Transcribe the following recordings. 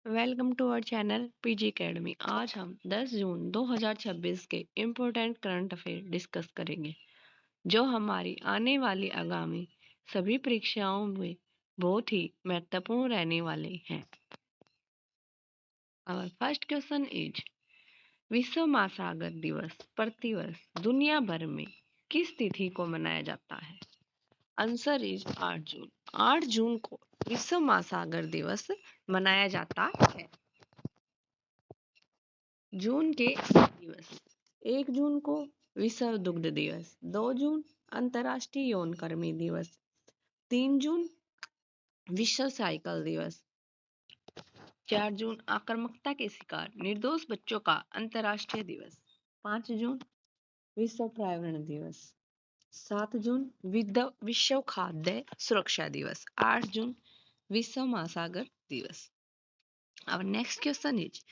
Welcome to our channel PG academy. आज हम 10 जून 2026 के इम्पोर्टेंट करंट अफेयर डिस्कस करेंगे जो हमारी आने वाली आगामी सभी परीक्षाओं में बहुत ही महत्वपूर्ण रहने वाले हैं। आवर फर्स्ट क्वेश्चन इज विश्व महासागर दिवस प्रतिवर्ष दुनिया भर में किस तिथि को मनाया जाता है? आंसर इज 8 जून। 8 जून को विश्व महासागर दिवस मनाया जाता है। जून के दिवस: 1 जून को विश्व दुग्ध दिवस, 2 जून अंतर्राष्ट्रीय यौन कर्मी दिवस, 3 जून विश्व साइकिल दिवस, 4 जून आक्रामकता के शिकार निर्दोष बच्चों का अंतर्राष्ट्रीय दिवस, 5 जून विश्व पर्यावरण दिवस, 7 जून विश्व खाद्य सुरक्षा दिवस, 8 जून विश्व महासागर दिवस। अब नेक्स्ट क्वेश्चन इज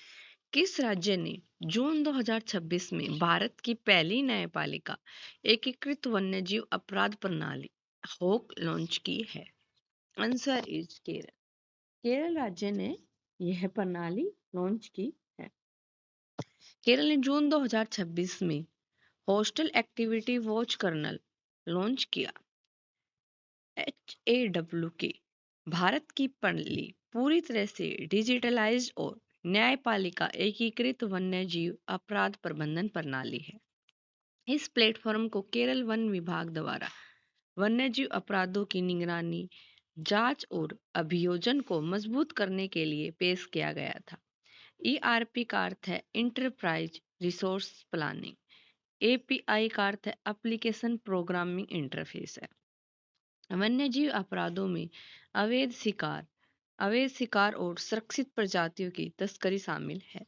किस राज्य ने जून 2026 में भारत की पहली न्यायपालिका एकीकृत वन्यजीव अपराध प्रणाली होक लॉन्च की है? Answer is Kerala. केरल राज्य ने यह प्रणाली लॉन्च की है। केरल ने जून 2026 में hostile activity watch kernel launch किया। HAWK भारत की प्रणाली पूरी तरह से डिजिटलाइज्ड और न्यायपालिका एकीकृत वन्यजीव अपराध प्रबंधन प्रणाली है। इस प्लेटफॉर्म को केरल वन विभाग द्वारा वन्यजीव अपराधों की निगरानी, जांच और अभियोजन को मजबूत करने के लिए पेश किया गया था। ERP का अर्थ है इंटरप्राइज रिसोर्स प्लानिंग। API का अर्थ है एप्लीकेशन प्रोग्रामिंग इंटरफेस है। वन्यजीव अपराधों में अवैध शिकार और सुरक्षित प्रजातियों की तस्करी शामिल है।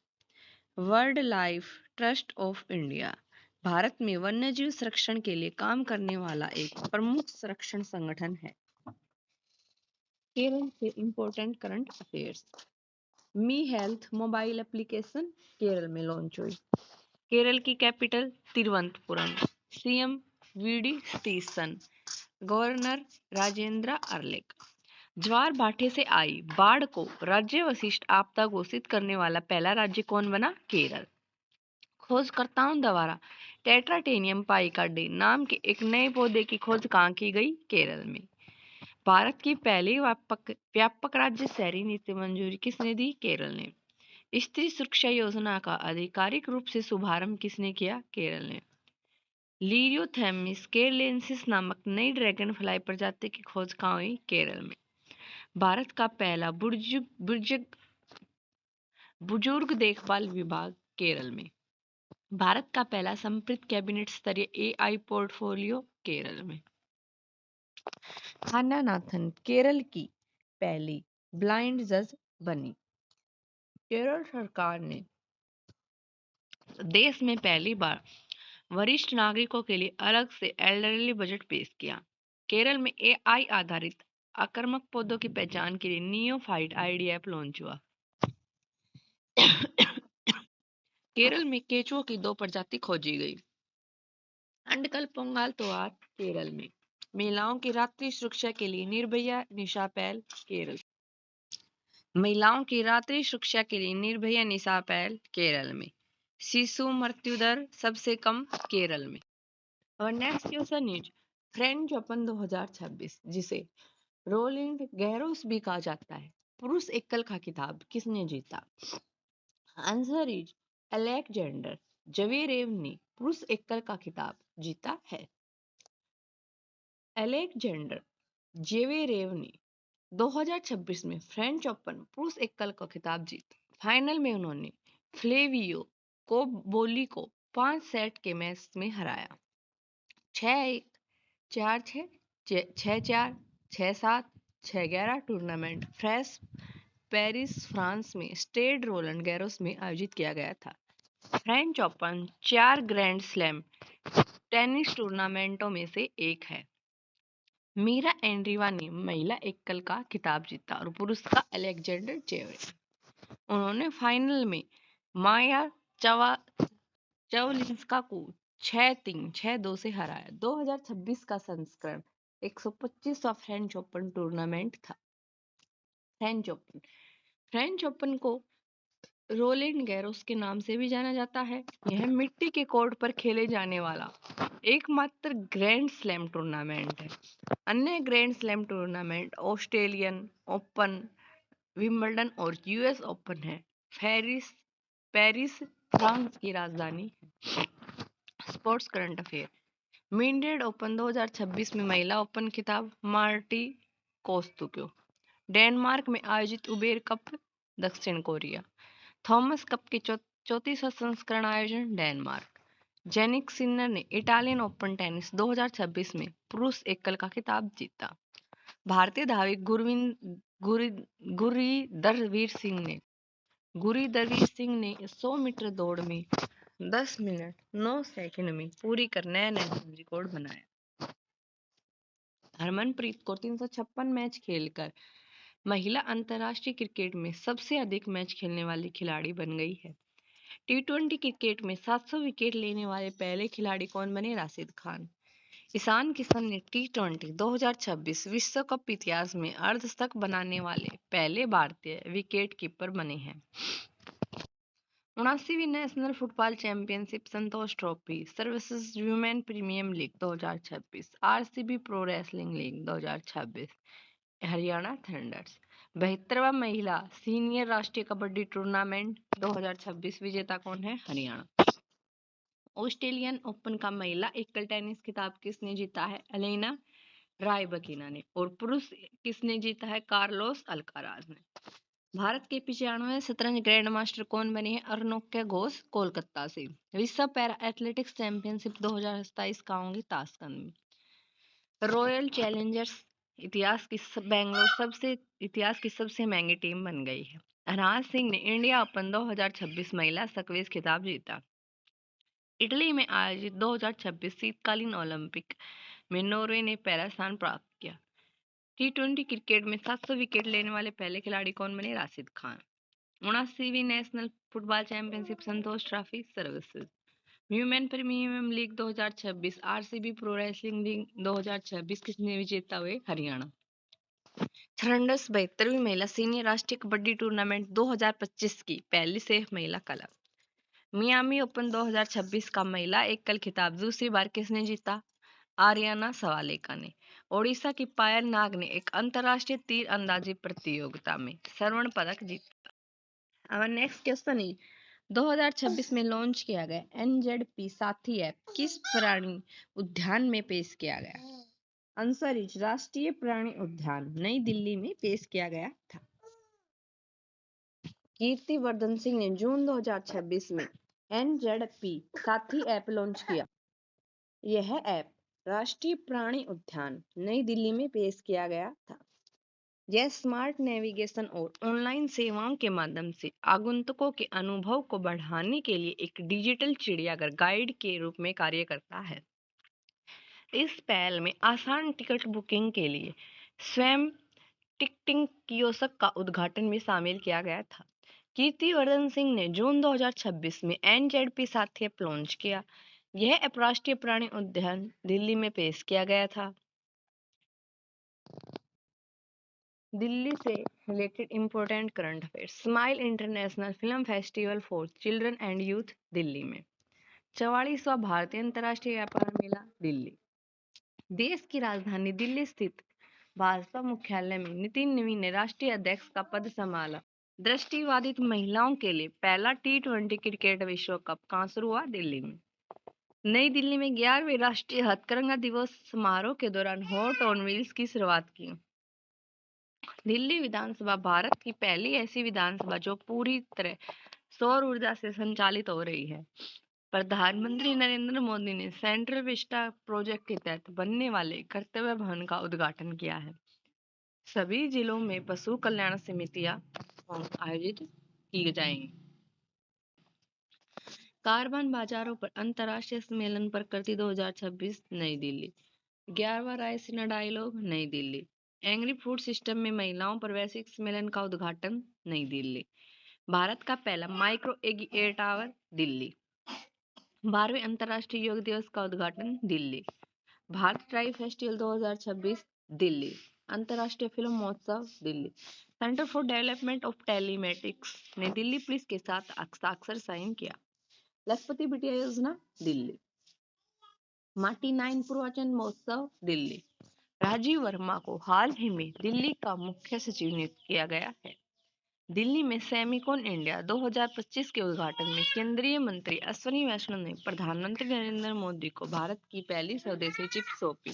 World life trust of India Bharat में वन्यजीव संरक्षण के लिए काम करने वाला एक प्रमुख संरक्षण संगठन है। केरल से important current affairs: me health mobile application Kerala में लॉन्च हुई। केरल की capital Thiruvananthapuram. CM VD Satheesan. Governor Rajendra Arlekar. ज्वार भाटे से आई बाढ़ को राज्य विशिष्ट आपदा घोषित करने वाला पहला राज्य कौन बना? केरल। खोजकर्ताओं द्वारा टेट्राटेनियम पाइकार्डे नाम के एक नए पौधे की खोज कहाँ की गई? केरल में। भारत की पहली व्यापक राज्य शहरी नीति मंजूरी किसने दी? केरल ने। स्त्री सुरक्षा योजना का आधिकारिक रूप से शुभारंभ किसने किया? केरल ने। लीरियोथैमिस केरलेंसिस नामक नई ड्रैगन फ्लाई प्रजाति की खोज कहाँ हुई? केरल में। भारत का पहला बुजुर्ग देखभाल विभाग केरल में। भारत का पहला समर्पित कैबिनेट स्तरीय AI पोर्टफोलियो केरल में। हाना नाथन केरल की पहली ब्लाइंड जज बनी। केरल सरकार ने देश में पहली बार वरिष्ठ नागरिकों के लिए अलग से एल्डरली बजट पेश किया। केरल में AI आधारित आक्रामक पौधों की पहचान के लिए नियोफाइट ID ऐप लॉन्च हुआ। केरल में केचुओं की 2 प्रजाति खोजी गई। अंडकल पोंगल त्योहार केरल में। महिलाओं की रात्रि सुरक्षा के लिए निर्भया निशा पहल केरल। महिलाओं की रात्रि सुरक्षा के लिए निर्भया निशा पहल केरल में। शिशु मृत्यु दर सबसे कम केरल में। और next question is French open 2026 जिसे रोलिंड गैरोस भी कहा जाता है, पुरुष एकल का खिताब किसने जीता? आंसर इज अलेक्जेंडर जवेरेव ने पुरुष एकल का खिताब जीता है। अलेक्जेंडर जेवेरेव ने 2026 में फ्रेंच ओपन पुरुष एकल का खिताब जीता। फाइनल में उन्होंने फ्लेवियो कोबोली को 5 सेट के मैच में हराया। 6-1, 4-6, 6-4, 6-7, 6-11 टूर्नामेंट पेरिस फ्रांस में स्टेड रोलंड गैरोस में आयोजित किया गया था। French Open 4 grand slam tennis टूर्नामेंटों में से एक है। मीरा एंड्रीवा ने महिला एकल का खिताब जीता और पुरुष का अलेक्जेंडर जेवरेव। उन्होंने फाइनल में माया चवलिंस्का को 6-3, 6-2 से हराया। 2026 का संस्करण 125वां फ्रेंच ओपन टूर्नामेंट था। फ्रेंच ओपन फ्रेंच ओपन को रोलेंड गैरोस के नाम से भी जाना जाता है। यह मिट्टी के कोर्ट पर खेले जाने वाला एकमात्र ग्रैंड स्लैम टूर्नामेंट है। अन्य grand slam tournament Australian Open, Wimbledon और यूएस ओपन है। पेरिस फ्रांस की राजधानी है। Sports current affair. मिंडेड ओपन 2026 में महिला ओपन खिताब मार्टी कोस्तुक्यो। डेनमार्क में आयोजित उबेर कप दक्षिण कोरिया। थॉमस कप की 34वां संस्करण आयोजन डेनमार्क। जेनिक सिन्नर ने इटालियन ओपन टेनिस 2026 में पुरुष एकल का खिताब जीता। भारतीय धावक गुरीदरवीर सिंह ने 100 मीटर दौड़ में 10 मिनट 9 सेकंड में पूरी कर नया नेशनल रिकॉर्ड बनाया। हरमनप्रीत कौर 356 मैच खेलकर महिला अंतर्राष्ट्रीय क्रिकेट में सबसे अधिक मैच खेलने वाली खिलाड़ी बन गई है। टी20 क्रिकेट में 700 विकेट लेने वाले पहले खिलाड़ी कौन बने? राशिद खान। ईशान किशन ने टी20 2026 विश्व कप इतिहास में अर्धशतक बनाने वाले पहले भारतीय विकेट कीपर बने हैं। 79वीं national football championship Santosh trophy services women premium league 2026, RCB pro wrestling league 2026, Haryana Thunders. 72वां महिला सीनियर राष्ट्रीय कबड्डी टूर्नामेंट 2026 विजेता कौन है? हरियाणा। ऑस्ट्रेलियन ओपन का महिला एकल टेनिस खिताब किसने जीता है? एलेना रायबकीना ने। और पुरुष किसने जीता है? कार्लोस अल्काराज ने। भारत के 95वें शतरंज ग्रैंड मास्टर कौन बने हैं? अर्नोक्य घोष कोलकाता से। विश्व पैरा एथलेटिक्स चैंपियनशिप 2027 कहाँ होंगी? ताशकंद में। रॉयल चैलेंजर्स इतिहास की सबसे महंगी टीम बन गई है। अनहाज सिंह ने इंडिया ओपन 2026 महिला स्क्वैश खिताब जीता। इटली में आयोजित 2026 शीतकालीन ओलंपिक में नॉर्वे ने पहला स्थान प्राप्त किया। टी20 क्रिकेट में 700 विकेट लेने वाले पहले खिलाड़ी कौन बने? राशिद खान। 79वीं national football championship Santosh trophy services women premium league 2026, RCB pro wrestling league 2026 किसने विजेता हुए? हरियाणा। 72वीं महिला सीनियर राष्ट्रीय कबड्डी टूर्नामेंट 2025 की पहली सेफ महिला क्लब। मियामी ओपन 2026 का महिला एकल खिताब दूसरी बार किसने जीता? आर्याना सवालेका ने। ओडिशा की पायल नाग ने एक अंतरराष्ट्रीय तीर अंदाजी प्रतियोगिता में स्वर्ण पदक जीता। अब नेक्स्ट क्वेश्चन इज 2026 में लॉन्च किया गया एनजेडपी साथी ऐप किस प्राणी उद्यान में पेश किया गया? आंसर इज राष्ट्रीय प्राणी उद्यान नई दिल्ली में पेश किया गया था। कीर्तिवर्धन सिंह ने जून 2026 में एनजेडपी साथी ऐप लॉन्च किया। यह ऐप राष्ट्रीय प्राणी उद्यान नई दिल्ली में पेश किया गया था। यह स्मार्ट नेविगेशन और ऑनलाइन सेवाओं के माध्यम से आगंतुकों के अनुभव को बढ़ाने के लिए एक डिजिटल चिड़ियाघर गाइड के रूप में कार्य करता है। इस पहल में आसान टिकट बुकिंग के लिए स्वयं टिकटिंग कियोस्क का उद्घाटन भी शामिल किया गया था। कीर्तिवर्धन सिंह ने जून 2026 में एनजेडपी साथी ऐप लॉन्च किया। यह ऐप राष्ट्रीय प्राणी उद्यान दिल्ली में पेश किया गया था। दिल्ली से related important current affairs. Smile international film festival for children and youth Delhi में। 44वां भारतीय अंतर्राष्ट्रीय व्यापार मेला दिल्ली। देश की राजधानी दिल्ली स्थित भाजपा मुख्यालय में नितिन नवीन ने राष्ट्रीय अध्यक्ष का पद संभाला। दृष्टिबाधित महिलाओं के लिए पहला टी20 क्रिकेट विश्व कप कहाँ शुरू हुआ? दिल्ली में। नई दिल्ली में 11वें राष्ट्रीय हथकरघा दिवस समारोह के दौरान हॉट ऑन व्हील्स की शुरुआत की। दिल्ली विधानसभा भारत की पहली ऐसी विधानसभा जो पूरी तरह सौर ऊर्जा से संचालित हो रही है। प्रधानमंत्री नरेंद्र मोदी ने सेंट्रल विस्टा प्रोजेक्ट के तहत बनने वाले कर्तव्य भवन का उद्घाटन किया है। सभी जिलों में पशु कल्याण समितियां आयोजित की जाएंगी। कार्बन बाजारों पर अंतर्राष्ट्रीय सम्मेलन प्रकृति 2026 नई दिल्ली। 11वां रायसीना डायलॉग नई दिल्ली। एग्री फूड सिस्टम में महिलाओं पर वैश्विक सम्मेलन का उद्घाटन नई दिल्ली। भारत का पहला माइक्रो एगी एयर टावर दिल्ली। 12वें अंतर्राष्ट्रीय योग दिवस का उद्घाटन दिल्ली। भारत ट्राई फेस्टिवल 2026 दिल्ली। अंतर्राष्ट्रीय फिल्म महोत्सव Delhi. Centre for development of telematics ने दिल्ली पुलिस के साथ हस्ताक्षर साइन किया। लखपति बिटिया योजना दिल्ली। माटी 9 पूर्वाचन महोत्सव दिल्ली। राजीव वर्मा को हाल ही में दिल्ली का मुख्य सचिव नियुक्त किया गया है। दिल्ली में सेमिकॉन इंडिया 2025 के उद्घाटन में केंद्रीय मंत्री अश्विनी वैष्णव ने प्रधानमंत्री नरेंद्र मोदी को भारत की पहली स्वदेशी चिप सौंपी।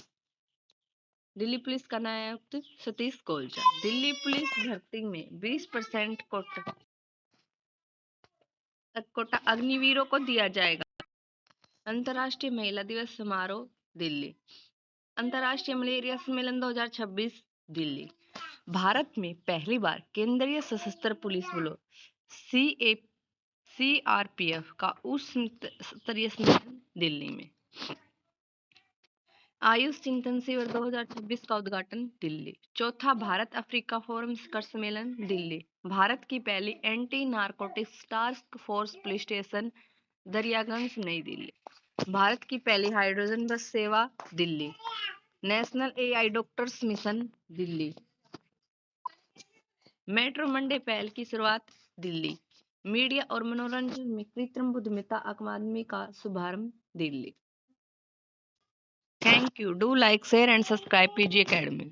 दिल्ली पुलिस का नया आयुक्त सतीश गोलचा। दिल्ली पुलिस भर्ती में 20% कोटा अग्निवीरों को दिया जाएगा। अंतर्राष्ट्रीय महिला दिवस समारोह दिल्ली। अंतर्राष्ट्रीय मलेरिया सम्मेलन 2026 दिल्ली। भारत में पहली बार केंद्रीय सशस्त्र पुलिस बलों सीआरपीएफ का उच्च स्तरीय सम्मेलन दिल्ली में। आयुष चिंतन शिविर 2026 का उद्घाटन दिल्ली। चौथा भारत अफ्रीका फोरम शिखर सम्मेलन दिल्ली। भारत की पहली anti narcotics task force police station Daryaganj नई दिल्ली। भारत की पहली हाइड्रोजन बस सेवा Delhi. National AI doctors mission Delhi. Metro Monday पहल की शुरुआत दिल्ली। मीडिया और मनोरंजन में कृत्रिम बुद्धिमत्ता अकादमी का शुभारंभ Delhi. Thank you. Do like share and subscribe PG academy.